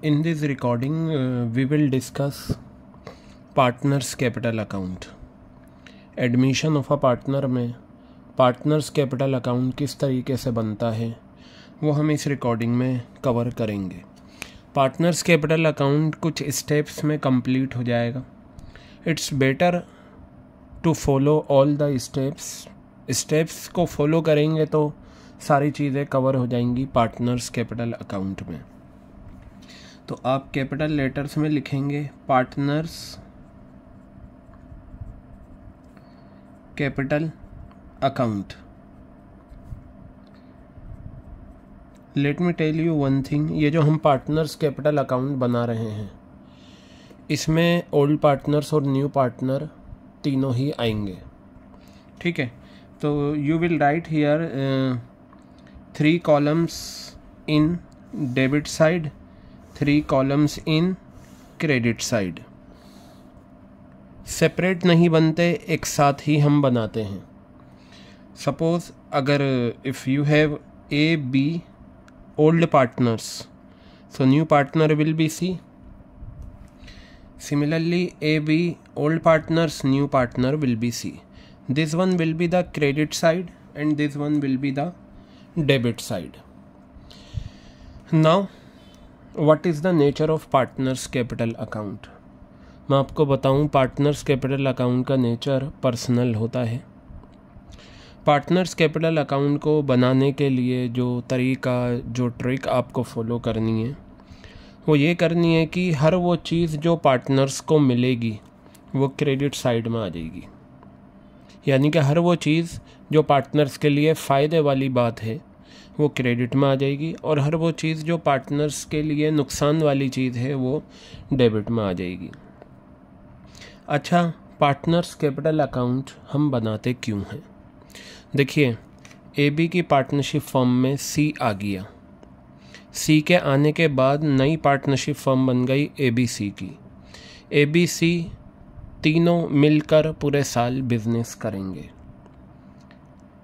In this recording, we will discuss partners capital account. Admission of a partner में partners capital account किस तरीके से बनता है वो हम इस रिकॉर्डिंग में कवर करेंगे। पार्टनर्स कैपिटल अकाउंट कुछ स्टेप्स में कंप्लीट हो जाएगा। It's better to follow all the steps को फॉलो करेंगे तो सारी चीज़ें कवर हो जाएंगी पार्टनर्स कैपिटल अकाउंट में। तो आप कैपिटल लेटर्स में लिखेंगे partners capital account. Let me tell you one thing, ये जो हम पार्टनर्स कैपिटल अकाउंट बना रहे हैं इसमें ओल्ड पार्टनर्स और न्यू पार्टनर तीनों ही आएंगे, ठीक है। तो you will write here 3 columns in debit side, 3 columns in credit side. Separate नहीं बनते, एक साथ ही हम बनाते हैं। सपोज अगर if you have A B old partners, so new partner will be C. Similarly A B old partners, new partner will be C. This one will be the credit side and this one will be the debit side. Now what is the nature of partners capital account? मैं आपको बताऊं, partners capital account का nature personal होता है। Partners capital account को बनाने के लिए जो तरीका, जो ट्रिक आपको फॉलो करनी है वो ये करनी है कि हर वो चीज़ जो पार्टनर्स को मिलेगी वो क्रेडिट साइड में आ जाएगी। यानी कि हर वो चीज़ जो पार्टनर्स के लिए फ़ायदे वाली बात है वो क्रेडिट में आ जाएगी और हर वो चीज़ जो पार्टनर्स के लिए नुकसान वाली चीज़ है वो डेबिट में आ जाएगी। अच्छा, पार्टनर्स कैपिटल अकाउंट हम बनाते क्यों हैं? देखिए, ए बी की पार्टनरशिप फर्म में सी आ गया। सी के आने के बाद नई पार्टनरशिप फर्म बन गई ए बी सी की। ए बी सी तीनों मिलकर पूरे साल बिजनेस करेंगे।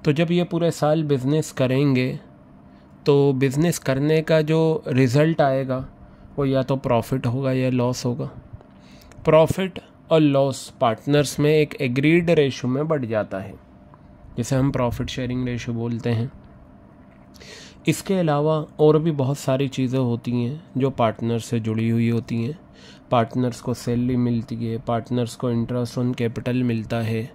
तो जब ये पूरे साल बिजनेस करेंगे तो बिजनेस करने का जो रिज़ल्ट आएगा वो या तो प्रॉफिट होगा या लॉस होगा। प्रॉफिट और लॉस पार्टनर्स में एक एग्रीड रेशो में बढ़ जाता है, जिसे हम प्रॉफिट शेयरिंग रेशो बोलते हैं। इसके अलावा और भी बहुत सारी चीज़ें होती हैं जो पार्टनर्स से जुड़ी हुई होती हैं। पार्टनर्स को सैलरी मिलती है, पार्टनर्स को इंटरेस्ट ऑन कैपिटल मिलता है,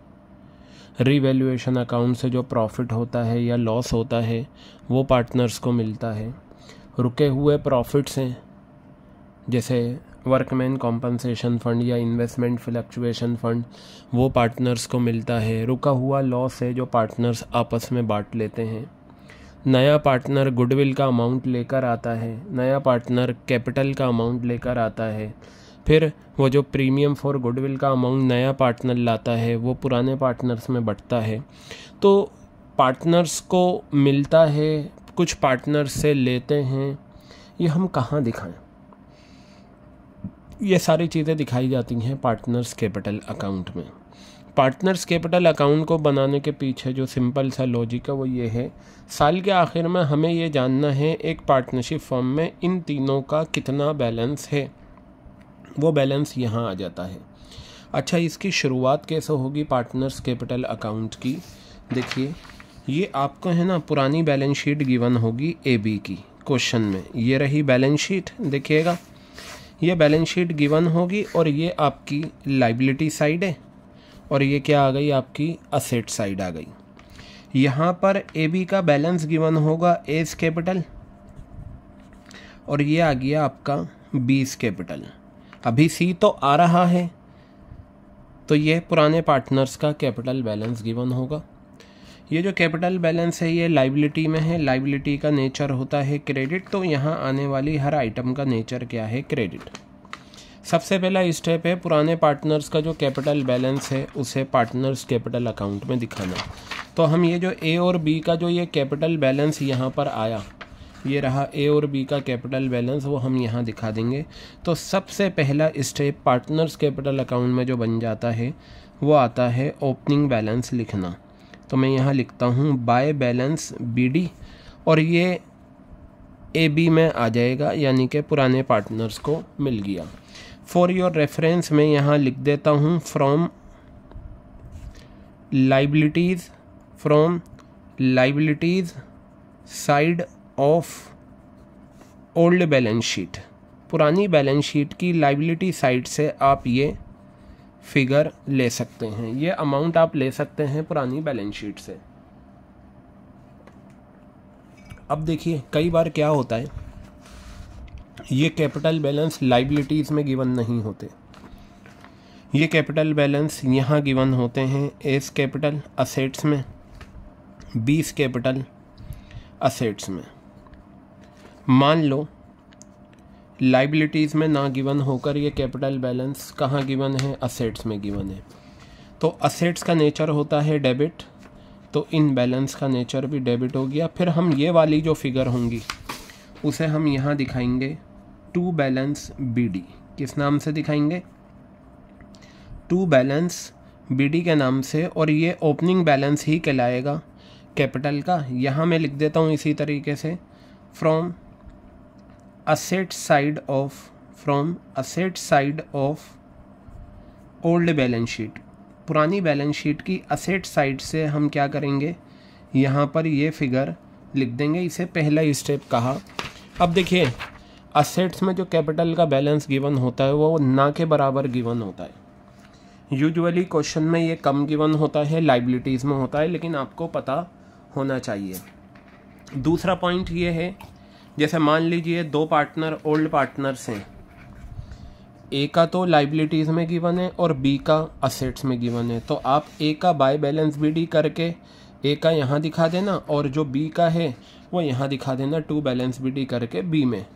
रीवैल्यूएशन अकाउंट से जो प्रॉफिट होता है या लॉस होता है वो पार्टनर्स को मिलता है। रुके हुए प्रॉफिट्स हैं जैसे वर्कमैन कॉम्पनसेशन फंड या इन्वेस्टमेंट फ्लक्चुएशन फंड, वो पार्टनर्स को मिलता है। रुका हुआ लॉस है जो पार्टनर्स आपस में बांट लेते हैं। नया पार्टनर गुडविल का अमाउंट लेकर आता है, नया पार्टनर कैपिटल का अमाउंट लेकर आता है। फिर वो जो प्रीमियम फॉर गुडविल का अमाउंट नया पार्टनर लाता है वो पुराने पार्टनर्स में बढ़ता है। तो पार्टनर्स को मिलता है, कुछ पार्टनर्स से लेते हैं। ये हम कहाँ दिखाएं? ये सारी चीज़ें दिखाई जाती हैं पार्टनर्स कैपिटल अकाउंट में। पार्टनर्स कैपिटल अकाउंट को बनाने के पीछे जो सिंपल सा लॉजिक है वो ये है, साल के आखिर में हमें ये जानना है एक पार्टनरशिप फर्म में इन तीनों का कितना बैलेंस है। वो बैलेंस यहाँ आ जाता है। अच्छा, इसकी शुरुआत कैसे होगी पार्टनर्स कैपिटल अकाउंट की? देखिए, ये आपको है ना पुरानी बैलेंस शीट गिवन होगी ए बी की क्वेश्चन में। ये रही बैलेंस शीट, देखिएगा ये बैलेंस शीट गिवन होगी और ये आपकी लाइबिलिटी साइड है और ये क्या आ गई, आपकी असेट साइड आ गई। यहाँ पर ए बी का बैलेंस गिवन होगा एस कैपिटल और ये आ गया आपका बीस कैपिटल। अभी सी तो आ रहा है तो ये पुराने पार्टनर्स का कैपिटल बैलेंस गिवन होगा। ये जो कैपिटल बैलेंस है ये लाइबिलिटी में है, लाइबिलिटी का नेचर होता है क्रेडिट। तो यहाँ आने वाली हर आइटम का नेचर क्या है, क्रेडिट। सबसे पहला स्टेप है पुराने पार्टनर्स का जो कैपिटल बैलेंस है उसे पार्टनर्स कैपिटल अकाउंट में दिखाना। तो हम ये जो ए और बी का जो ये कैपिटल बैलेंस यहाँ पर आया, ये रहा ए और बी का कैपिटल बैलेंस, वो हम यहाँ दिखा देंगे। तो सबसे पहला स्टेप पार्टनर्स कैपिटल अकाउंट में जो बन जाता है वो आता है ओपनिंग बैलेंस लिखना। तो मैं यहाँ लिखता हूँ बाय बैलेंस बी डी और ये ए बी में आ जाएगा, यानी कि पुराने पार्टनर्स को मिल गया। फॉर योर रेफरेंस मैं यहाँ लिख देता हूँ from liabilities side of old balance sheet. पुरानी बैलेंस शीट की लाइबिलिटी साइड से आप ये फिगर ले सकते हैं, ये अमाउंट आप ले सकते हैं पुरानी बैलेंस शीट से। अब देखिए कई बार क्या होता है, ये कैपिटल बैलेंस लाइबिलिटीज़ में गिवन नहीं होते, ये कैपिटल बैलेंस यहाँ गिवन होते हैं एस कैपिटल असेट्स में, बीस कैपिटल असेट्स में। मान लो लाइबिलिटीज़ में ना गिवन होकर ये कैपिटल बैलेंस कहाँ गिवन है, असेट्स में गिवन है। तो असेट्स का नेचर होता है डेबिट, तो इन बैलेंस का नेचर भी डेबिट हो गया। फिर हम ये वाली जो फिगर होंगी उसे हम यहाँ दिखाएंगे टू बैलेंस बीडी। किस नाम से दिखाएंगे? टू बैलेंस बीडी के नाम से, और ये ओपनिंग बैलेंस ही कहलाएगा कैपिटल का। यहाँ मैं लिख देता हूँ इसी तरीके से from asset side of old balance sheet. पुरानी बैलेंस शीट की असेट साइड से हम क्या करेंगे, यहाँ पर ये फिगर लिख देंगे, इसे पहला स्टेप कहा। अब देखिए असेट्स में जो कैपिटल का बैलेंस गिवन होता है वो ना के बराबर गिवन होता है। यूजुअली क्वेश्चन में ये कम गिवन होता है, लाइबिलिटीज़ में होता है, लेकिन आपको पता होना चाहिए। दूसरा पॉइंट ये है, जैसे मान लीजिए दो पार्टनर ओल्ड पार्टनर्स हैं, ए का तो लाइबिलिटीज़ में गिवन है और बी का असेट्स में गिवन है, तो आप ए का बाय बैलेंस बीडी करके ए का यहाँ दिखा देना और जो बी का है वो यहाँ दिखा देना टू बैलेंस बीडी करके बी में।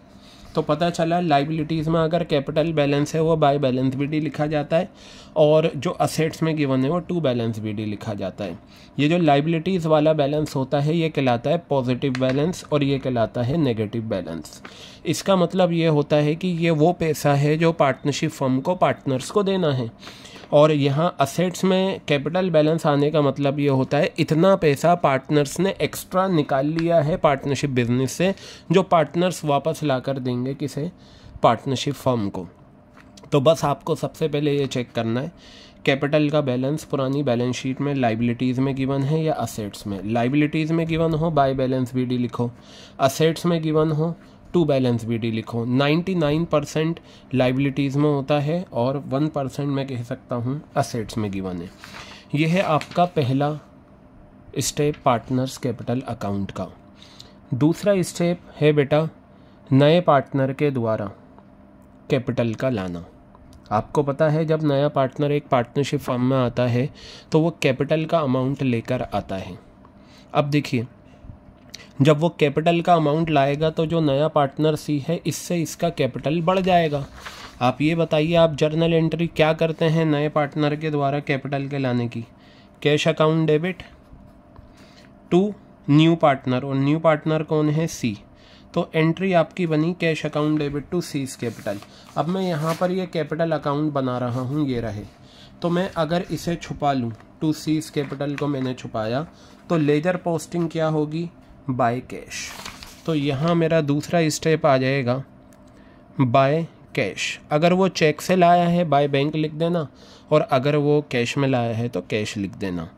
तो पता चला लाइबिलिटीज़ में अगर कैपिटल बैलेंस है वो बाय बैलेंस बीडी लिखा जाता है, और जो असेट्स में गिवन है वो टू बैलेंस बीडी लिखा जाता है। ये जो लाइबिलिटीज़ वाला बैलेंस होता है ये कहलाता है पॉजिटिव बैलेंस और ये कहलाता है नेगेटिव बैलेंस। इसका मतलब ये होता है कि ये वो पैसा है जो पार्टनरशिप फर्म को पार्टनर्स को देना है, और यहाँ असेट्स में कैपिटल बैलेंस आने का मतलब ये होता है इतना पैसा पार्टनर्स ने एक्स्ट्रा निकाल लिया है पार्टनरशिप बिजनेस से, जो पार्टनर्स वापस लाकर देंगे किसे, पार्टनरशिप फर्म को। तो बस आपको सबसे पहले ये चेक करना है कैपिटल का बैलेंस पुरानी बैलेंस शीट में लाइबिलिटीज़ में गिवन है या असेट्स में। लाइबिलिटीज़ में गिवन हो बाय बैलेंस बीडी लिखो, असेट्स में गिवन हो टू बैलेंस बीडी लिखो। 99% लाइबिलिटीज़ में होता है और 1% मैं कह सकता हूँ असेट्स में गिवन है। यह है आपका पहला स्टेप पार्टनर्स कैपिटल अकाउंट का। दूसरा स्टेप है बेटा नए पार्टनर के द्वारा कैपिटल का लाना। आपको पता है जब नया पार्टनर एक पार्टनरशिप फर्म में आता है तो वो कैपिटल का अमाउंट लेकर आता है। अब देखिए जब वो कैपिटल का अमाउंट लाएगा तो जो नया पार्टनर सी है इससे इसका कैपिटल बढ़ जाएगा। आप ये बताइए आप जर्नल एंट्री क्या करते हैं नए पार्टनर के द्वारा कैपिटल के लाने की? Cash account debit to new partner, और न्यू पार्टनर कौन है? सी। तो एंट्री आपकी बनी cash account debit to C's capital. अब मैं यहाँ पर ये कैपिटल अकाउंट बना रहा हूँ, ये रहे, तो मैं अगर इसे छुपा लूँ, टू सीज कैपिटल को मैंने छुपाया, तो लेजर पोस्टिंग क्या होगी? By cash. तो यहाँ मेरा दूसरा स्टेप आ जाएगा बाय कैश। अगर वो चेक से लाया है बाय बैंक लिख देना, और अगर वो कैश में लाया है तो कैश लिख देना,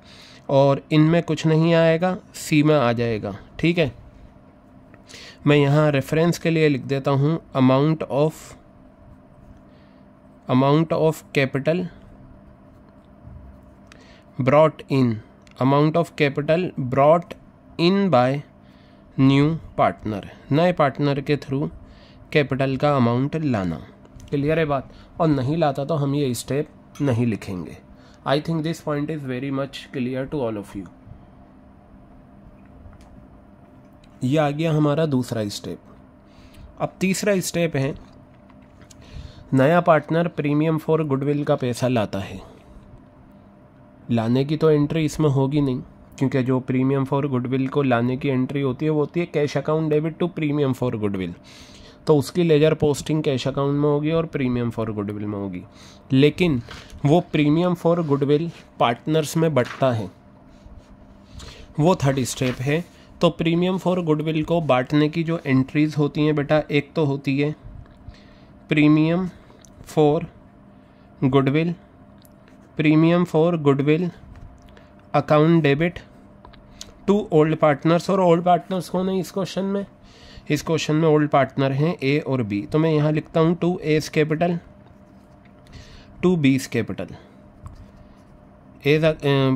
और इनमें कुछ नहीं आएगा, सी में आ जाएगा। ठीक है, मैं यहाँ रेफरेंस के लिए लिख देता हूँ amount of capital brought in, amount of capital brought in by new partner, नए पार्टनर के थ्रू कैपिटल का अमाउंट लाना। क्लियर है बात? और नहीं लाता तो हम ये स्टेप नहीं लिखेंगे। I think this point is very much clear to all of you. ये आ गया हमारा दूसरा स्टेप। अब तीसरा स्टेप है नया पार्टनर प्रीमियम फॉर गुडविल का पैसा लाता है। लाने की तो एंट्री इसमें होगी नहीं, क्योंकि जो प्रीमियम फॉर गुडविल को लाने की एंट्री होती है वो होती है cash account debit to premium for goodwill, तो उसकी लेजर पोस्टिंग कैश अकाउंट में होगी और प्रीमियम फॉर गुडविल में होगी। लेकिन वो प्रीमियम फॉर गुडविल पार्टनर्स में बंटता है, वो थर्ड स्टेप है। तो प्रीमियम फॉर गुडविल को बांटने की जो एंट्रीज़ होती हैं बेटा, एक तो होती है premium for goodwill, premium for goodwill account debit to old partners. और ओल्ड पार्टनर्स कौन है इस क्वेश्चन में? इस क्वेश्चन में ओल्ड पार्टनर हैं ए और बी। तो मैं यहाँ लिखता हूँ to A's capital to B's capital. A's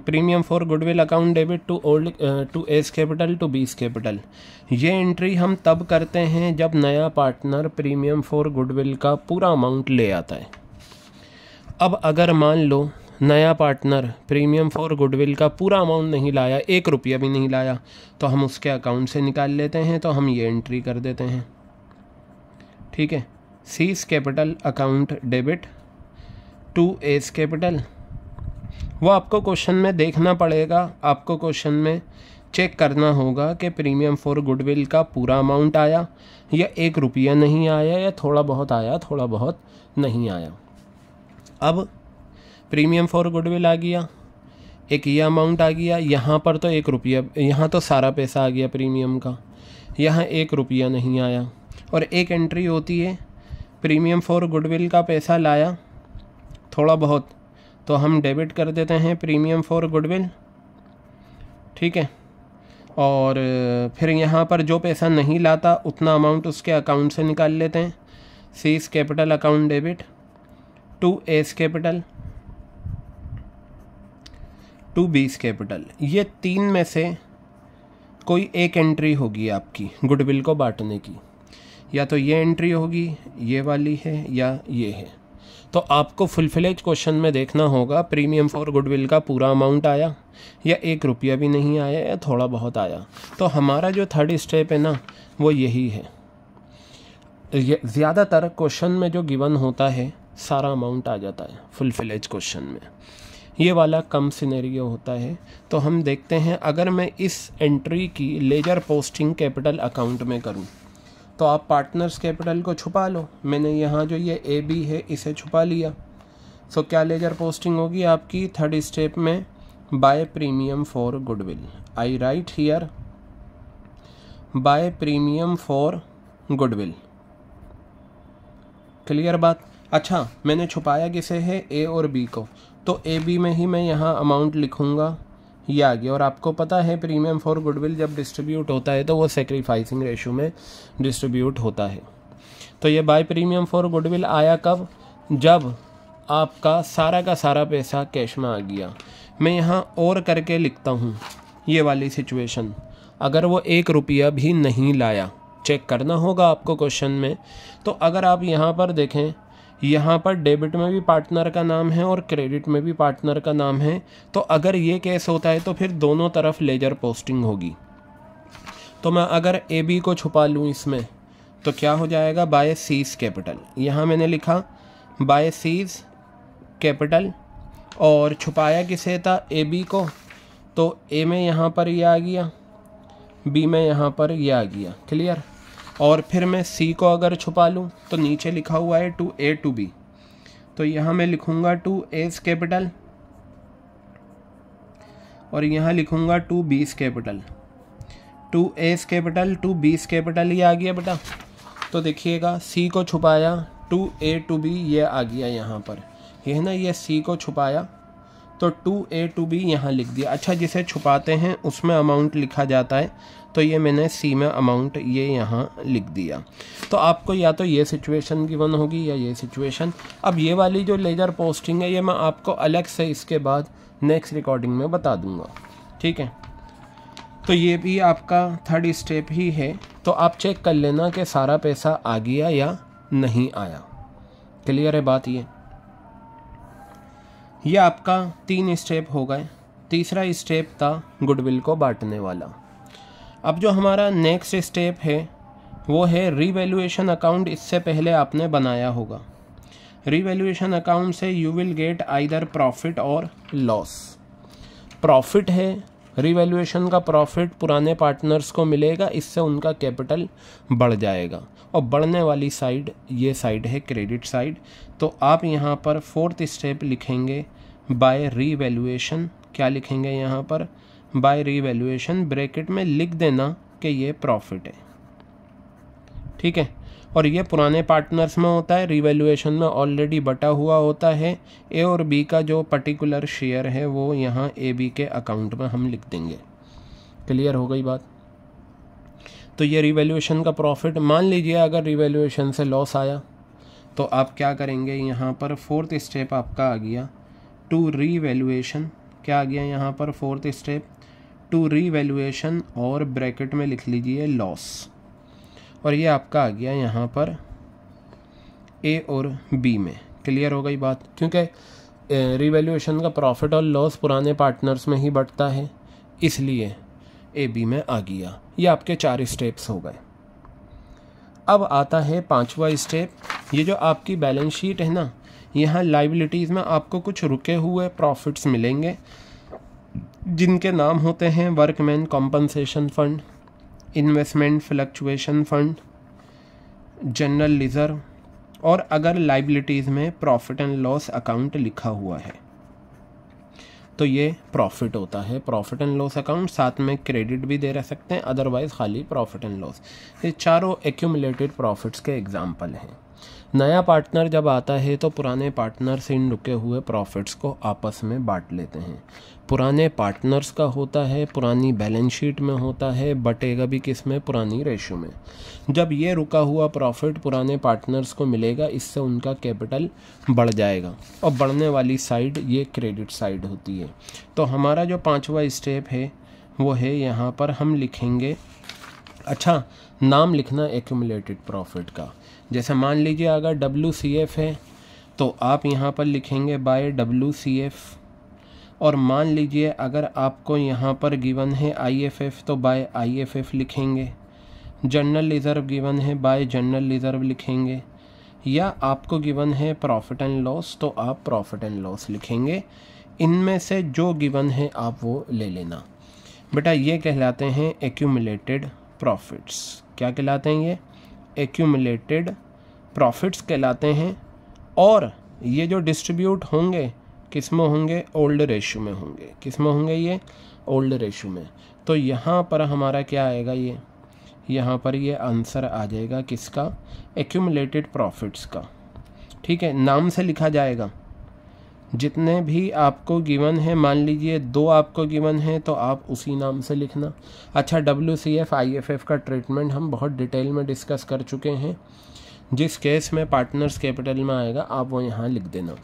premium for goodwill account debit to A's capital to B's capital. ये एंट्री हम तब करते हैं जब नया पार्टनर प्रीमियम फॉर गुडविल का पूरा अमाउंट ले आता है। अब अगर मान लो नया पार्टनर प्रीमियम फॉर गुडविल का पूरा अमाउंट नहीं लाया, 1 रुपया भी नहीं लाया, तो हम उसके अकाउंट से निकाल लेते हैं। तो हम ये एंट्री कर देते हैं, ठीक है। C's capital account debit to A's capital. वो आपको क्वेश्चन में देखना पड़ेगा, आपको क्वेश्चन में चेक करना होगा कि प्रीमियम फॉर गुडविल का पूरा अमाउंट आया या 1 रुपया नहीं आया या थोड़ा बहुत आया, थोड़ा बहुत नहीं आया। अब प्रीमियम फॉर गुडविल आ गया, एक ये अमाउंट आ गया, यहाँ पर तो 1 रुपया, यहाँ तो सारा पैसा आ गया प्रीमियम का, यहाँ 1 रुपया नहीं आया। और एक एंट्री होती है प्रीमियम फॉर गुडविल का पैसा लाया थोड़ा बहुत, तो हम डेबिट कर देते हैं प्रीमियम फॉर गुडविल, ठीक है। और फिर यहाँ पर जो पैसा नहीं लाता उतना अमाउंट उसके अकाउंट से निकाल लेते हैं। C's capital account debit to A's capital to B's capital. ये 3 में से कोई एक एंट्री होगी आपकी गुडविल को बांटने की, या तो ये एंट्री होगी, ये वाली है, या ये है। तो आपको फुल फ्लेज क्वेश्चन में देखना होगा प्रीमियम फॉर गुडविल का पूरा अमाउंट आया या 1 रुपया भी नहीं आया या थोड़ा बहुत आया। तो हमारा जो थर्ड स्टेप है ना, वो यही है। ज़्यादातर क्वेश्चन में जो गिवन होता है सारा अमाउंट आ जाता है फुल फ्लेज क्वेश्चन में, ये वाला कम सिनेरियो होता है। तो हम देखते हैं, अगर मैं इस एंट्री की लेजर पोस्टिंग कैपिटल अकाउंट में करूं, तो आप पार्टनर्स कैपिटल को छुपा लो। मैंने यहाँ जो ये ए बी है इसे छुपा लिया। सो क्या लेजर पोस्टिंग होगी आपकी थर्ड स्टेप में? By premium for goodwill. I write here by premium for goodwill. Clear बात? अच्छा, मैंने छुपाया किसे है? ए और बी को। तो ए बी में ही मैं यहाँ अमाउंट लिखूँगा, ये आ गया। और आपको पता है प्रीमियम फॉर गुडविल जब डिस्ट्रीब्यूट होता है तो वो सेक्रीफाइसिंग रेशो में डिस्ट्रीब्यूट होता है। तो ये बाय प्रीमियम फॉर गुडविल आया कब? जब आपका सारा का सारा पैसा कैश में आ गया। मैं यहाँ और करके लिखता हूँ ये वाली सिचुएशन, अगर वो 1 रुपया भी नहीं लाया, चेक करना होगा आपको क्वेश्चन में। तो अगर आप यहाँ पर देखें, यहाँ पर डेबिट में भी पार्टनर का नाम है और क्रेडिट में भी पार्टनर का नाम है। तो अगर ये केस होता है तो फिर दोनों तरफ लेजर पोस्टिंग होगी। तो मैं अगर ए बी को छुपा लूँ इसमें, तो क्या हो जाएगा? By C's capital. यहाँ मैंने लिखा बाय सीज कैपिटल, और छुपाया किसे था? ए बी को। तो ए में यहाँ पर ये आ गया, बी में यहाँ पर ये आ गया। क्लियर? और फिर मैं सी को अगर छुपा लूँ तो नीचे लिखा हुआ है टू ए टू बी, तो यहाँ मैं लिखूँगा टू एज कैपिटल और यहाँ लिखूँगा to B's capital. To A's capital to B's capital ये आ गया बेटा। तो देखिएगा, सी को छुपाया टू ए टू बी ये आ गया यहाँ पर, ये है ना, ये सी को छुपाया तो टू ए टू बी यहाँ लिख दिया। अच्छा, जिसे छुपाते हैं उसमें अमाउंट लिखा जाता है, तो ये मैंने सी में अमाउंट ये यहाँ लिख दिया। तो आपको या तो ये सिचुएशन गिवन होगी या ये सिचुएशन। अब ये वाली जो लेजर पोस्टिंग है ये मैं आपको अलग से इसके बाद नेक्स्ट रिकॉर्डिंग में बता दूंगा, ठीक है। तो ये भी आपका थर्ड स्टेप ही है। तो आप चेक कर लेना कि सारा पैसा आ गया या नहीं आया। क्लियर है बात? ये आपका 3 स्टेप हो गए। तीसरा स्टेप था गुडविल को बांटने वाला। अब जो हमारा नेक्स्ट स्टेप है वो है रीवैल्यूएशन अकाउंट। इससे पहले आपने बनाया होगा। रीवैल्यूएशन अकाउंट से you will get either profit और लॉस। प्रॉफिट है, रीवैल्यूएशन का प्रॉफिट पुराने पार्टनर्स को मिलेगा, इससे उनका कैपिटल बढ़ जाएगा। और बढ़ने वाली साइड ये साइड है क्रेडिट साइड। तो आप यहाँ पर 4th स्टेप लिखेंगे बाय रीवैल्यूएशन। क्या लिखेंगे यहाँ पर? बाय रीवैल्यूएशन ब्रैकेट में लिख देना कि ये प्रॉफिट है, ठीक है। और ये पुराने पार्टनर्स में होता है, रीवैल्यूएशन में ऑलरेडी बटा हुआ होता है। ए और बी का जो पर्टिकुलर शेयर है वो यहाँ ए बी के अकाउंट में हम लिख देंगे। क्लियर हो गई बात। तो ये रीवैल्यूएशन का प्रॉफिट, मान लीजिए अगर रीवैल्यूएशन से लॉस आया तो आप क्या करेंगे, यहाँ पर फोर्थ स्टेप आपका आ गया टू रीवैल्यूएशन। क्या आ गया यहाँ पर फोर्थ स्टेप, टू रीवैल्यूएशन, और ब्रैकेट में लिख लीजिए लॉस। और ये आपका आ गया यहाँ पर ए और बी में। क्लियर हो गई बात, क्योंकि रीवैल्यूएशन का प्रॉफिट और लॉस पुराने पार्टनर्स में ही बढ़ता है, इसलिए ए बी में आ गया। ये आपके 4 स्टेप्स हो गए। अब आता है 5वां स्टेप। ये जो आपकी बैलेंस शीट है ना, यहाँ लाइबिलिटीज़ में आपको कुछ रुके हुए प्रॉफिट्स मिलेंगे जिनके नाम होते हैं workman compensation fund, investment fluctuation fund, general reserve, और अगर लाइबिलिटीज़ में प्रॉफिट एंड लॉस अकाउंट लिखा हुआ है तो ये प्रॉफिट होता है, प्रॉफिट एंड लॉस अकाउंट। साथ में क्रेडिट भी दे रह सकते हैं, अदरवाइज खाली प्रॉफिट एंड लॉस। ये चारों एक्यूमुलेटेड प्रॉफिट्स के एग्जाम्पल हैं। नया पार्टनर जब आता है तो पुराने पार्टनर्स इन रुके हुए प्रॉफिट्स को आपस में बांट लेते हैं। पुराने पार्टनर्स का होता है, पुरानी बैलेंस शीट में होता है, बटेगा भी किस में, पुरानी रेशो में। जब ये रुका हुआ प्रॉफिट पुराने पार्टनर्स को मिलेगा, इससे उनका कैपिटल बढ़ जाएगा, और बढ़ने वाली साइड ये क्रेडिट साइड होती है। तो हमारा जो 5वां स्टेप है वो है, यहाँ पर हम लिखेंगे, अच्छा नाम लिखना एक्यूमुलेटेड प्रॉफिट का। जैसे मान लीजिए अगर WCF है तो आप यहाँ पर लिखेंगे बाय WCF, और मान लीजिए अगर आपको यहाँ पर गिवन है IFF तो बाय IFF लिखेंगे, जनरल रिजर्व गिवन है बाय जनरल रिजर्व लिखेंगे, या आपको गिवन है प्रॉफिट एंड लॉस तो आप प्रॉफिट एंड लॉस लिखेंगे। इनमें से जो गिवन है आप वो ले लेना। बेटा ये कहलाते हैं एक्यूमुलेटेड प्रॉफिट्स। क्या कहलाते हैं ये? एक्यूमुलेटेड प्रॉफिट्स कहलाते हैं। और ये जो डिस्ट्रीब्यूट होंगे किस में होंगे? ओल्ड रेशो में होंगे। किस में होंगे? ये ओल्ड रेशो में। तो यहाँ पर हमारा क्या आएगा? ये यहाँ पर ये आंसर आ जाएगा किसका? एक्यूमुलेटेड प्रॉफिट्स का। ठीक है, नाम से लिखा जाएगा। जितने भी आपको गिवन है, मान लीजिए 2 आपको गिवन है तो आप उसी नाम से लिखना। अच्छा, WCF IFF का ट्रीटमेंट हम बहुत डिटेल में डिस्कस कर चुके हैं। जिस केस में पार्टनर्स कैपिटल में आएगा आप वो यहाँ लिख देना।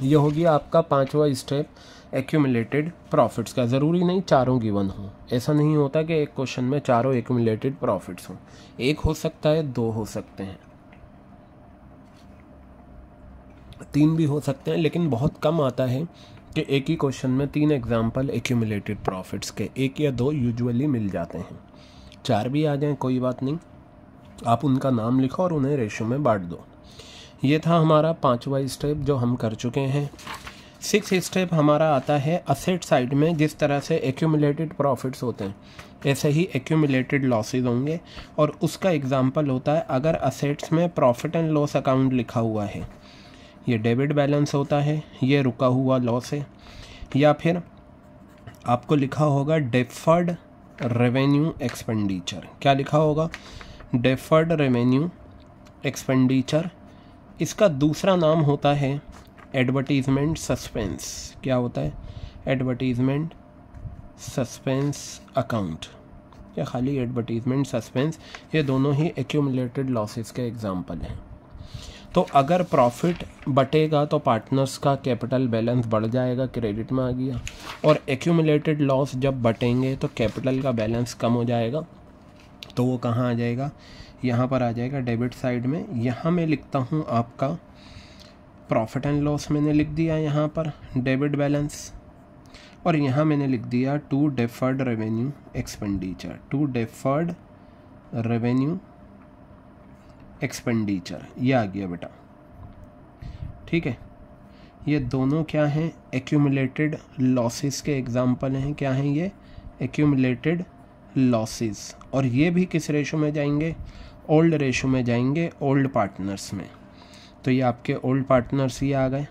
ये हो गया आपका 5वां स्टेप एक्यूमुलेटेड प्रॉफिट्स का। ज़रूरी नहीं चारों गिवन हो, ऐसा नहीं होता कि एक क्वेश्चन में चारों एक्यूमुलेटेड प्रॉफिट्स हों। एक हो सकता है, 2 हो सकते हैं, 3 भी हो सकते हैं, लेकिन बहुत कम आता है कि एक ही क्वेश्चन में 3 एग्जाम्पल एक्यूमुलेटेड प्रॉफिट्स के, 1 या 2 यूजुअली मिल जाते हैं। 4 भी आ जाएं कोई बात नहीं, आप उनका नाम लिखो और उन्हें रेशो में बांट दो। ये था हमारा 5वां स्टेप जो हम कर चुके हैं। 6 स्टेप हमारा आता है असेट साइड में। जिस तरह से एक्यूमुलेटेड प्रॉफिट्स होते हैं ऐसे ही एक्यूमुलेटेड लॉसेज होंगे, और उसका एग्जाम्पल होता है अगर असेट्स में प्रॉफिट एंड लॉस अकाउंट लिखा हुआ है, ये डेबिट बैलेंस होता है, ये रुका हुआ लॉस है, या फिर आपको लिखा होगा डेफर्ड रेवेन्यू एक्सपेंडिचर। क्या लिखा होगा? Deferred revenue expenditure. इसका दूसरा नाम होता है एडवर्टीजमेंट सस्पेंस। क्या होता है? एडवर्टीजमेंट सस्पेंस अकाउंट या खाली एडवर्टीजमेंट सस्पेंस। ये दोनों ही एक्यूमुलेटेड लॉसेस के एग्जाम्पल हैं। तो अगर प्रॉफिट बटेगा तो पार्टनर्स का कैपिटल बैलेंस बढ़ जाएगा, क्रेडिट में आ गया, और एक्यूमुलेटेड लॉस जब बटेंगे तो कैपिटल का बैलेंस कम हो जाएगा, तो वो कहाँ आ जाएगा? यहाँ पर आ जाएगा डेबिट साइड में। यहाँ मैं लिखता हूँ आपका प्रॉफिट एंड लॉस, मैंने लिख दिया यहाँ पर डेबिट बैलेंस, और यहाँ मैंने लिख दिया to deferred revenue expenditure. To deferred revenue expenditure, ये आ गया बेटा। ठीक है, ये दोनों क्या हैं? एक्यूमुलेटेड लॉसेस के एग्जाम्पल हैं। क्या हैं ये? Accumulated losses. और ये भी किस रेशो में जाएंगे? ओल्ड रेशो में जाएंगे, ओल्ड पार्टनर्स में। तो ये आपके ओल्ड पार्टनर्स ही आ गए।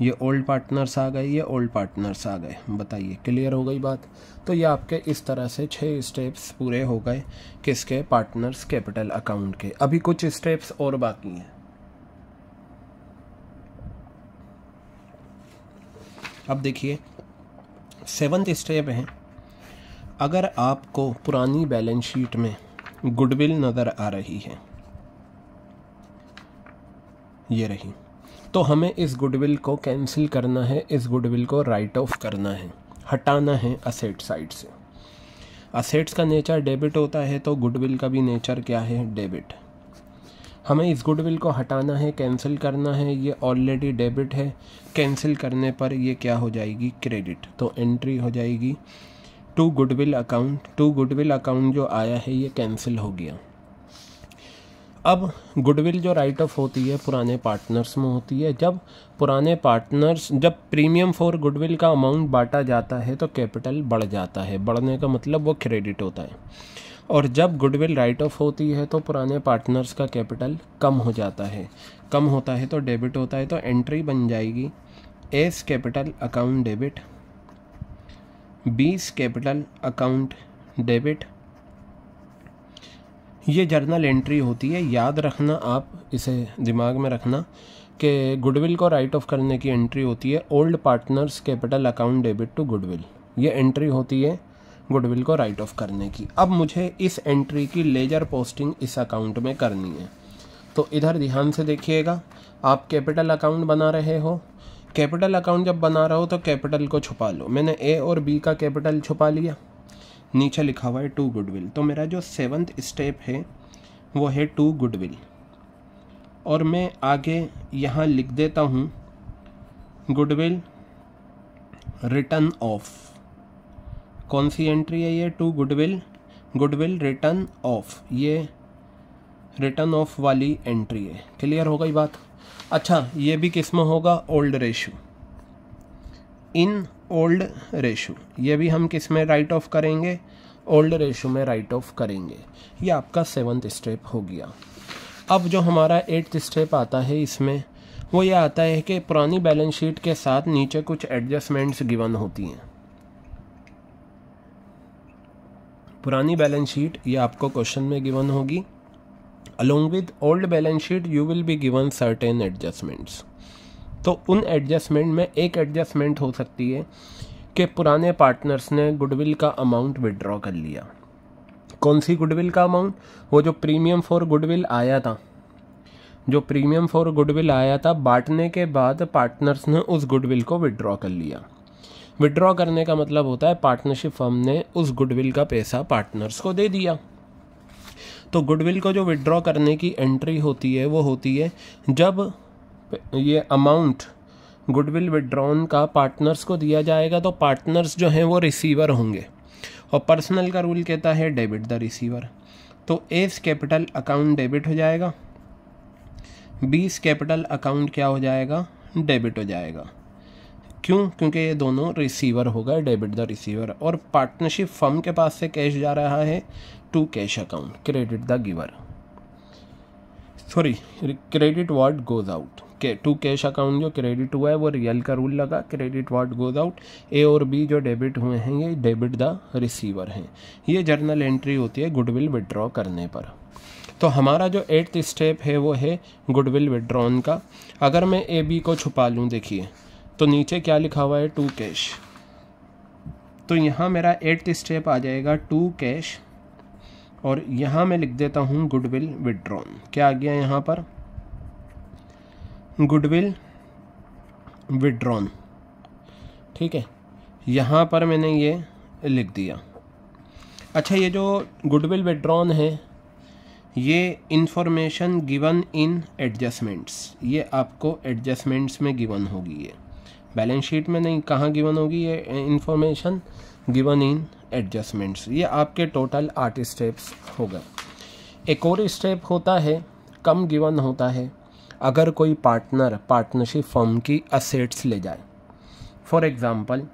ये ओल्ड पार्टनर्स आ गए, ये ओल्ड पार्टनर्स आ गए। बताइए क्लियर हो गई बात। तो ये आपके इस तरह से 6 स्टेप्स पूरे हो गए किसके, पार्टनर्स कैपिटल अकाउंट के। अभी कुछ स्टेप्स और बाकी हैं। अब देखिए 7th स्टेप है, अगर आपको पुरानी बैलेंस शीट में गुडविल नज़र आ रही है, ये रही, तो हमें इस गुडविल को कैंसिल करना है, इस गुडविल को राइट ऑफ करना है, हटाना है असेट साइड से। असेट्स का नेचर डेबिट होता है, तो गुडविल का भी नेचर क्या है, डेबिट। हमें इस गुडविल को हटाना है, कैंसिल करना है। ये ऑलरेडी डेबिट है, कैंसिल करने पर ये क्या हो जाएगी, क्रेडिट। तो एंट्री हो जाएगी to goodwill account. To goodwill account जो आया है ये कैंसिल हो गया। अब गुडविल जो राइट ऑफ होती है पुराने पार्टनर्स में होती है। जब पुराने पार्टनर्स, जब प्रीमियम फॉर गुडविल का अमाउंट बांटा जाता है तो कैपिटल बढ़ जाता है। बढ़ने का मतलब वो क्रेडिट होता है। और जब गुडविल राइट ऑफ होती है तो पुराने पार्टनर्स का कैपिटल कम हो जाता है। कम होता है तो डेबिट होता है। तो एंट्री बन जाएगी एस कैपिटल अकाउंट डेबिट, बीस कैपिटल अकाउंट डेबिट। ये जर्नल एंट्री होती है। याद रखना, आप इसे दिमाग में रखना कि गुडविल को राइट ऑफ करने की एंट्री होती है old partners capital account debit to goodwill. ये एंट्री होती है गुडविल को राइट ऑफ करने की। अब मुझे इस एंट्री की लेजर पोस्टिंग इस अकाउंट में करनी है। तो इधर ध्यान से देखिएगा, आप कैपिटल अकाउंट बना रहे हो। कैपिटल अकाउंट जब बना रहे हो तो कैपिटल को छुपा लो। मैंने ए और बी का कैपिटल छुपा लिया। नीचे लिखा हुआ है टू गुडविल। तो मेरा जो 7th स्टेप है वो है टू गुडविल। और मैं आगे यहाँ लिख देता हूँ गुडविल रिटर्न ऑफ। कौन सी एंट्री है ये, to goodwill, goodwill written. ये रिटर्न ऑफ वाली एंट्री है। क्लियर हो गई बात। अच्छा, ये भी किस में होगा, old ratio, in old ratio. ये भी हम किस में राइट ऑफ करेंगे, ओल्ड रेशो में राइट ऑफ करेंगे। ये आपका 7th स्टेप हो गया। अब जो हमारा 8th स्टेप आता है इसमें वो ये आता है कि पुरानी बैलेंस शीट के साथ नीचे कुछ एडजस्टमेंट्स गिवन होती हैं। पुरानी बैलेंस शीट ये आपको क्वेश्चन में गिवन होगी। along with old balance sheet you will be given certain adjustments। तो उन एडजस्टमेंट में एक एडजस्टमेंट हो सकती है कि पुराने पार्टनर्स ने गुडविल का अमाउंट विड्रॉ कर लिया। कौन सी गुडविल का अमाउंट, वो जो प्रीमियम फॉर गुडविल आया था, जो प्रीमियम फॉर गुडविल आया था, बांटने के बाद पार्टनर्स ने उस गुडविल को विड्रॉ कर लिया। विड्रॉ करने का मतलब होता है पार्टनरशिप फर्म ने उस गुडविल का पैसा पार्टनर्स को दे दिया। तो गुडविल को जो विड्रॉ करने की एंट्री होती है वो होती है जब ये अमाउंट गुडविल विड्रॉन का पार्टनर्स को दिया जाएगा तो पार्टनर्स जो हैं वो रिसीवर होंगे। और पर्सनल का रूल कहता है डेबिट द रिसीवर। तो एस कैपिटल अकाउंट डेबिट हो जाएगा, बीस कैपिटल अकाउंट क्या हो जाएगा, डेबिट हो जाएगा। क्यों, क्योंकि ये दोनों रिसीवर हो गए, डेबिट द रिसीवर। और पार्टनरशिप फर्म के पास से कैश जा रहा है to cash account, credit the giver, sorry credit what goes out. To cash account जो क्रेडिट हुआ है वो रियल का रूल लगा, credit what goes out. A और बी जो डेबिट हुए हैं ये डेबिट द रिसीवर हैं। ये जर्नल एंट्री होती है गुडविल विड्रॉ करने पर। तो हमारा जो 8th स्टेप है वो है गुडविल विड्रॉन का। अगर मैं ए बी को छुपा लूँ, देखिए तो नीचे क्या लिखा हुआ है, टू कैश। तो यहाँ मेरा 8th स्टेप आ जाएगा टू कैश। और यहाँ मैं लिख देता हूँ गुडविल विड्रॉन। क्या आ गया यहाँ पर, गुडविल विड्रॉन। ठीक है, यहाँ पर मैंने ये लिख दिया। अच्छा, ये जो गुडविल विड्रॉन है ये इंफॉर्मेशन गिवन इन एडजस्टमेंट्स, ये आपको एडजस्टमेंट्स में गिवन होगी। ये बैलेंस शीट में नहीं, कहाँ गिवन होगी ये इंफॉर्मेशन, गिवन इन एडजस्टमेंट्स। ये आपके टोटल 8 स्टेप्स हो गए। एक और स्टेप होता है, कम गिवन होता है, अगर कोई पार्टनर पार्टनरशिप फर्म की असेट्स ले जाए। फॉर एग्जांपल,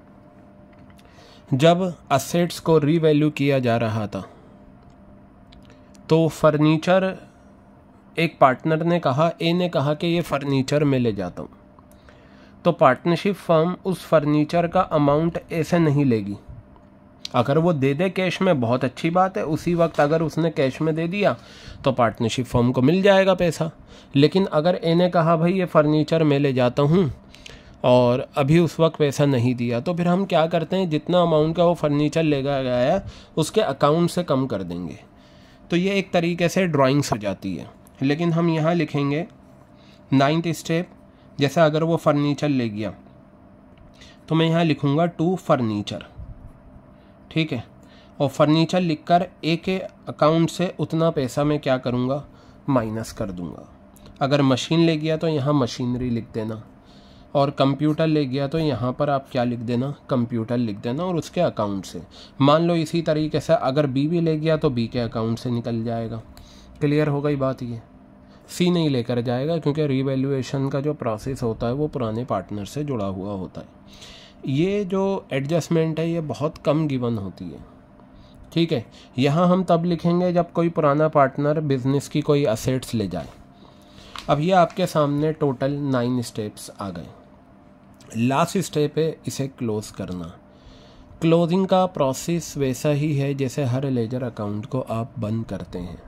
जब असेट्स को रीवैल्यू किया जा रहा था तो फर्नीचर, एक पार्टनर ने कहा, ए ने कहा कि ये फर्नीचर मैं ले जाता हूँ। तो पार्टनरशिप फर्म उस फर्नीचर का अमाउंट ऐसे नहीं लेगी। अगर वो दे दे कैश में बहुत अच्छी बात है, उसी वक्त अगर उसने कैश में दे दिया तो पार्टनरशिप फर्म को मिल जाएगा पैसा। लेकिन अगर ए ने कहा भाई ये फर्नीचर मैं ले जाता हूँ और अभी उस वक्त पैसा नहीं दिया, तो फिर हम क्या करते हैं, जितना अमाउंट का वो फर्नीचर लेगा गया है उसके अकाउंट से कम कर देंगे। तो ये एक तरीके से ड्राइंग्स हो जाती है। लेकिन हम यहाँ लिखेंगे 9th स्टेप, जैसे अगर वो फर्नीचर ले गया तो मैं यहाँ लिखूँगा टू फर्नीचर, ठीक है। और फर्नीचर लिखकर ए के अकाउंट से उतना पैसा मैं क्या करूँगा, माइनस कर दूँगा। अगर मशीन ले गया तो यहाँ मशीनरी लिख देना, और कंप्यूटर ले गया तो यहाँ पर आप क्या लिख देना, कंप्यूटर लिख देना, और उसके अकाउंट से। मान लो इसी तरीके से अगर बी भी ले गया तो बी के अकाउंट से निकल जाएगा। क्लियर हो गई बात। ये सी नहीं लेकर जाएगा क्योंकि रीवैल्यूएशन का जो प्रोसेस होता है वो पुराने पार्टनर से जुड़ा हुआ होता है। ये जो एडजस्टमेंट है ये बहुत कम गिवन होती है, ठीक है। यहाँ हम तब लिखेंगे जब कोई पुराना पार्टनर बिजनेस की कोई असेट्स ले जाए। अब ये आपके सामने टोटल 9 स्टेप्स आ गए। लास्ट स्टेप है इसे क्लोज करना। क्लोजिंग का प्रोसेस वैसा ही है जैसे हर लेजर अकाउंट को आप बंद करते हैं।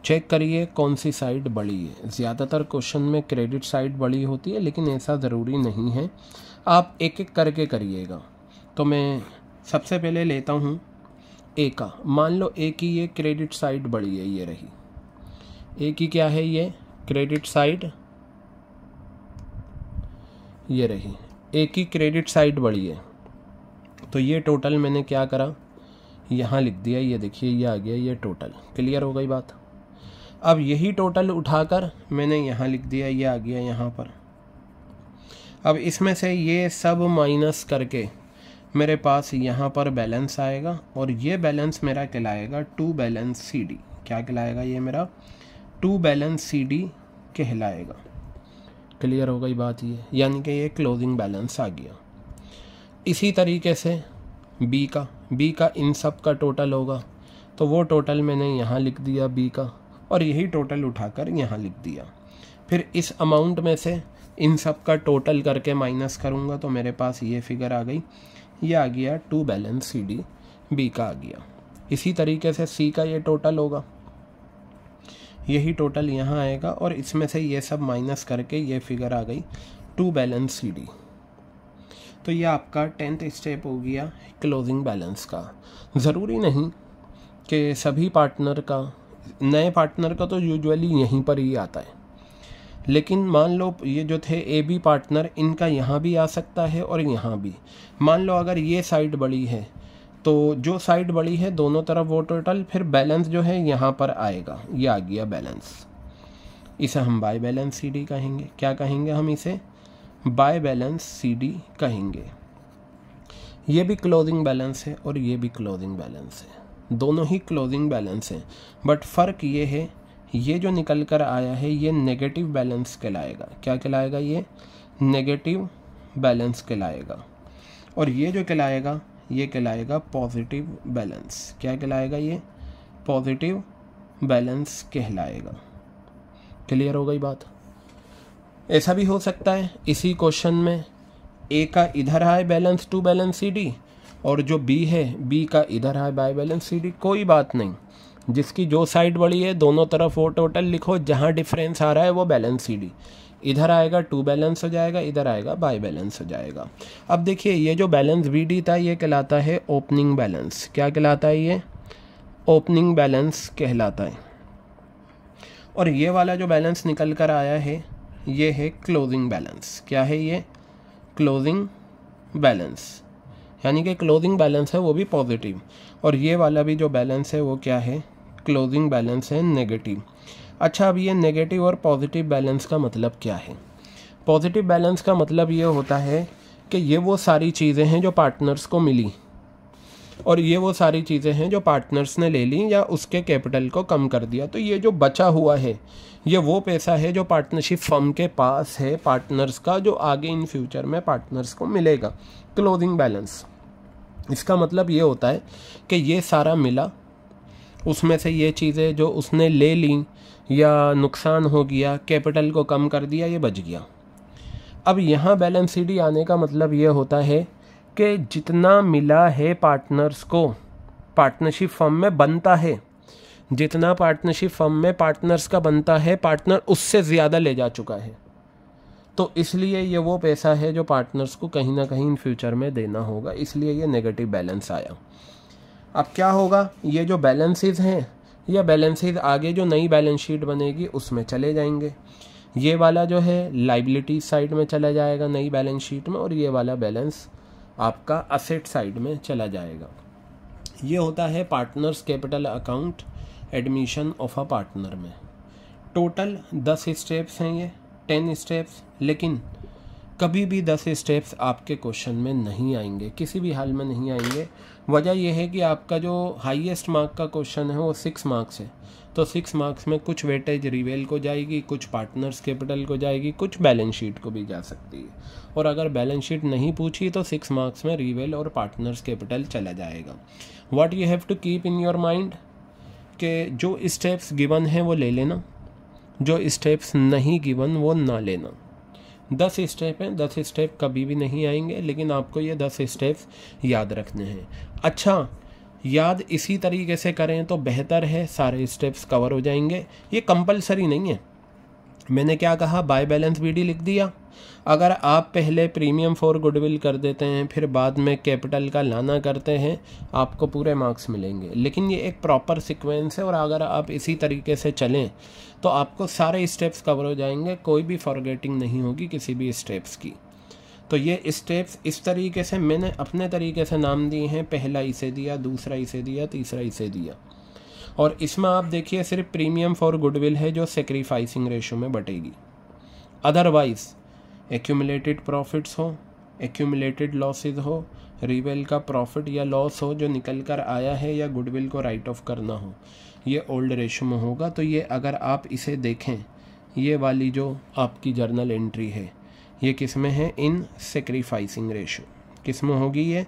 चेक करिए कौन सी साइड बड़ी है। ज़्यादातर क्वेश्चन में क्रेडिट साइड बड़ी होती है, लेकिन ऐसा ज़रूरी नहीं है, आप एक एक करके करिएगा। तो मैं सबसे पहले लेता हूँ ए का। मान लो ए की ये क्रेडिट साइड बड़ी है, ये रही ए की क्या है, ये क्रेडिट साइड, ये रही ए की क्रेडिट साइड बड़ी है। तो ये टोटल मैंने क्या करा, यहाँ लिख दिया, ये देखिए ये आ गया ये टोटल। क्लियर हो गई बात। अब यही टोटल उठाकर मैंने यहाँ लिख दिया, ये आ गया यहाँ पर। अब इसमें से ये सब माइनस करके मेरे पास यहाँ पर बैलेंस आएगा, और ये बैलेंस मेरा कहलाएगा टू बैलेंस सी डी। क्या कहलाएगा, ये मेरा टू बैलेंस सी डी कहलाएगा। क्लियर हो गई बात ये, यानी कि ये क्लोजिंग बैलेंस आ गया। इसी तरीके से बी का इन सब का टोटल होगा, तो वो टोटल मैंने यहाँ लिख दिया बी का, और यही टोटल उठाकर यहाँ लिख दिया। फिर इस अमाउंट में से इन सब का टोटल करके माइनस करूँगा तो मेरे पास ये फिगर आ गई, ये आ गया to balance C D, B का आ गया। इसी तरीके से सी का ये टोटल होगा, यही टोटल यहाँ आएगा, और इसमें से ये सब माइनस करके ये फिगर आ गई टू बैलेंस सी डी। तो ये आपका 10th स्टेप हो गया क्लोजिंग बैलेंस का। ज़रूरी नहीं कि सभी पार्टनर का, नए पार्टनर का तो यूजुअली यहीं पर ही आता है, लेकिन मान लो ये जो थे ए बी पार्टनर, इनका यहाँ भी आ सकता है और यहाँ भी। मान लो अगर ये साइड बड़ी है तो जो साइड बड़ी है दोनों तरफ वो टोटल, फिर बैलेंस जो है यहाँ पर आएगा, ये आ गया बैलेंस। इसे हम बाय बैलेंस सी डी कहेंगे। क्या कहेंगे हम इसे, बाय बैलेंस सी डी कहेंगे। ये भी क्लोजिंग बैलेंस है और ये भी क्लोजिंग बैलेंस है, दोनों ही क्लोजिंग बैलेंस हैं। बट फ़र्क ये है, ये जो निकल कर आया है ये नेगेटिव बैलेंस कहलाएगा। क्या कहलाएगा, ये नेगेटिव बैलेंस कहलाएगा। और ये जो कहलाएगा ये कहलाएगा पॉजिटिव बैलेंस। क्या कहलाएगा, ये पॉजिटिव बैलेंस कहलाएगा। क्लियर हो गई बात। ऐसा भी हो सकता है इसी क्वेश्चन में ए का इधर आए balance to balance C D, और जो बी है बी का इधर आए बाय बैलेंस सी डी। कोई बात नहीं, जिसकी जो साइड बड़ी है दोनों तरफ वो टोटल लिखो, जहाँ डिफरेंस आ रहा है वो बैलेंस सी डी। इधर आएगा टू बैलेंस हो जाएगा, इधर आएगा बाय बैलेंस हो जाएगा। अब देखिए ये जो बैलेंस बी डी था ये कहलाता है ओपनिंग बैलेंस। क्या कहलाता है, ये ओपनिंग बैलेंस कहलाता है। और ये वाला जो बैलेंस निकल कर आया है ये है क्लोजिंग बैलेंस। क्या है, ये क्लोजिंग बैलेंस, यानी कि क्लोजिंग बैलेंस है वो भी पॉजिटिव, और ये वाला भी जो बैलेंस है वो क्या है, क्लोजिंग बैलेंस है नेगेटिव। अच्छा, अब ये नेगेटिव और पॉजिटिव बैलेंस का मतलब क्या है। पॉजिटिव बैलेंस का मतलब ये होता है कि ये वो सारी चीज़ें हैं जो पार्टनर्स को मिली, और ये वो सारी चीज़ें हैं जो पार्टनर्स ने ले ली या उसके कैपिटल को कम कर दिया। तो ये जो बचा हुआ है ये वो पैसा है जो पार्टनरशिप फर्म के पास है पार्टनर्स का, जो आगे इन फ्यूचर में पार्टनर्स को मिलेगा। क्लोजिंग बैलेंस, इसका मतलब ये होता है कि ये सारा मिला, उसमें से ये चीज़ें जो उसने ले ली या नुकसान हो गया, कैपिटल को कम कर दिया, ये बच गया। अब यहाँ बैलेंस शीट आने का मतलब ये होता है कि जितना मिला है पार्टनर्स को पार्टनरशिप फर्म में बनता है, जितना पार्टनरशिप फर्म में पार्टनर्स का बनता है, पार्टनर उससे ज़्यादा ले जा चुका है। तो इसलिए ये वो पैसा है जो पार्टनर्स को कहीं ना कहीं इन फ्यूचर में देना होगा, इसलिए ये नेगेटिव बैलेंस आया। अब क्या होगा, ये जो बैलेंसेस हैं, ये बैलेंसेस आगे जो नई बैलेंस शीट बनेगी उसमें चले जाएंगे। ये वाला जो है लाइबिलिटी साइड में चला जाएगा नई बैलेंस शीट में, और ये वाला बैलेंस आपका असेट साइड में चला जाएगा। ये होता है partners capital account admission of a partner में। टोटल 10 स्टेप्स हैं, ये 10 स्टेप्स, लेकिन कभी भी 10 स्टेप्स आपके क्वेश्चन में नहीं आएंगे, किसी भी हाल में नहीं आएंगे। वजह यह है कि आपका जो हाईएस्ट मार्क का क्वेश्चन है वो 6 मार्क्स है, तो 6 मार्क्स में कुछ वेटेज रिवेल को जाएगी, कुछ पार्टनर्स कैपिटल को जाएगी, कुछ बैलेंस शीट को भी जा सकती है। और अगर बैलेंस शीट नहीं पूछी तो 6 मार्क्स में रिवेल और पार्टनर्स कैपिटल चला जाएगा। What you have to keep in your mind कि जो स्टेप्स गिवन हैं वो ले लेना, जो स्टेप्स नहीं गिवन वो ना लेना। 10 स्टेप हैं, 10 स्टेप कभी भी नहीं आएंगे, लेकिन आपको ये 10 स्टेप्स याद रखने हैं। अच्छा, याद इसी तरीके से करें तो बेहतर है, सारे स्टेप्स कवर हो जाएंगे। ये कंपलसरी नहीं है। मैंने क्या कहा, बाय बैलेंस बीडी लिख दिया। अगर आप पहले प्रीमियम फॉर गुडविल कर देते हैं, फिर बाद में कैपिटल का लाना करते हैं, आपको पूरे मार्क्स मिलेंगे। लेकिन ये एक प्रॉपर सीक्वेंस है, और अगर आप इसी तरीके से चलें तो आपको सारे स्टेप्स कवर हो जाएंगे, कोई भी फॉरगेटिंग नहीं होगी किसी भी स्टेप्स की। तो ये स्टेप्स इस तरीके से मैंने अपने तरीके से नाम दिए हैं। पहला इसे दिया, दूसरा इसे दिया, तीसरा इसे दिया। और इसमें आप देखिए सिर्फ प्रीमियम फॉर गुडविल है जो सेक्रीफाइसिंग रेशो में बटेगी। अदरवाइज एक्यूमुलेटेड प्रॉफिट्स हो, एक्यूमुलेटेड लॉसेज हो, रिवेल का प्रॉफिट या लॉस हो जो निकल कर आया है, या गुडविल को राइट ऑफ करना हो, ये ओल्ड रेशो में होगा। तो ये अगर आप इसे देखें, ये वाली जो आपकी जर्नल एंट्री है ये किस में है, इन सेक्रीफाइसिंग रेशो। किस में होगी ये,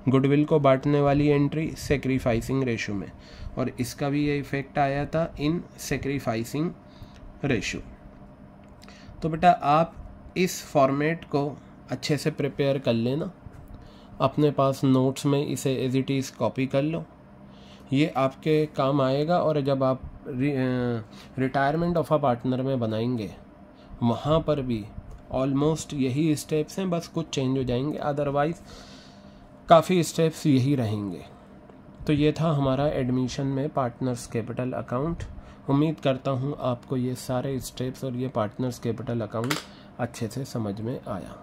गुडविल को बांटने वाली एंट्री सेक्रीफाइसिंग रेशो में, और इसका भी ये इफेक्ट आया था इन सेक्रीफाइसिंग रेशो। तो बेटा आप इस फॉर्मेट को अच्छे से प्रिपेयर कर लेना, अपने पास नोट्स में इसे एज इट इज़ कॉपी कर लो, ये आपके काम आएगा। और जब आप रिटायरमेंट ऑफ अ पार्टनर में बनाएंगे, वहाँ पर भी ऑलमोस्ट यही स्टेप्स हैं, बस कुछ चेंज हो जाएंगे, अदरवाइज काफ़ी स्टेप्स यही रहेंगे। तो ये था हमारा एडमिशन में पार्टनर्स कैपिटल अकाउंट। उम्मीद करता हूँ आपको ये सारे स्टेप्स और ये पार्टनर्स कैपिटल अकाउंट अच्छे से समझ में आया।